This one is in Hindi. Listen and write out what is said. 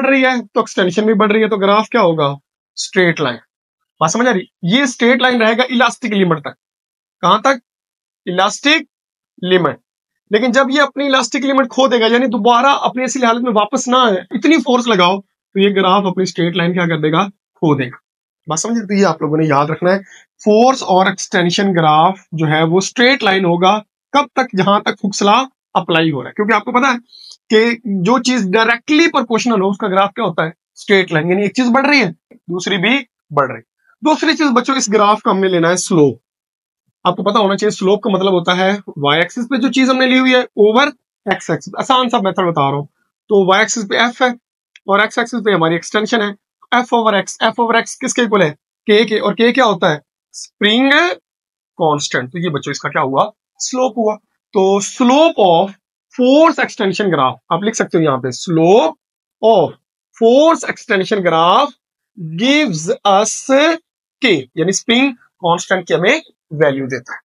बढ़ रही है तो एक्सटेंशन भी बढ़ रही है, तो ग्राफ क्या होगा? Straight line. बात समझ आ रही? ये स्ट्रेट लाइन रहेगा इलास्टिक लिमिट तक। कहां तक? Elastic limit. लेकिन जब ये अपनी इलास्टिक लिमिट खो देगा, यानी दोबारा अपनी असली हालत में वापस ना आए, इतनी फोर्स लगाओ तो ये ग्राफ अपनी स्ट्रेट लाइन क्या कर देगा? खो देगा। बात समझ? तो ये आप लोगों ने याद रखना है, फोर्स और एक्सटेंशन ग्राफ जो है वो स्ट्रेट लाइन होगा कब तक? जहां तक हुक्स लॉ अप्लाई हो रहा है। क्योंकि आपको पता है कि जो चीज डायरेक्टली प्रोपोर्शनल हो उसका ग्राफ क्या होता है? Straight line. यानी एक चीज बढ़ रही है, दूसरी भी बढ़ रही है। दूसरी चीज बच्चों, इस ग्राफ का हमने लेना है स्लोप। आपको पता होना चाहिए स्लोप का मतलब होता है वाई एक्सिस पे जो चीज हमने ली हुई है ओवर एक्स एक्सिस। आसान सा मेथड बता रहा हूं। तो वाई एक्सिस पे एफ है और एक्स एक्सिस पे हमारी एक्सटेंशन है। F over x, F over x किसके इक्वल है? के। और के क्या होता है? Spring constant. तो ये बच्चों इसका क्या हुआ? स्लोप हुआ। तो slope of force extension graph आप लिख सकते हो यहां पे, slope of force extension graph gives us के, यानी स्प्रिंग कांस्टेंट की हमें वैल्यू देता है।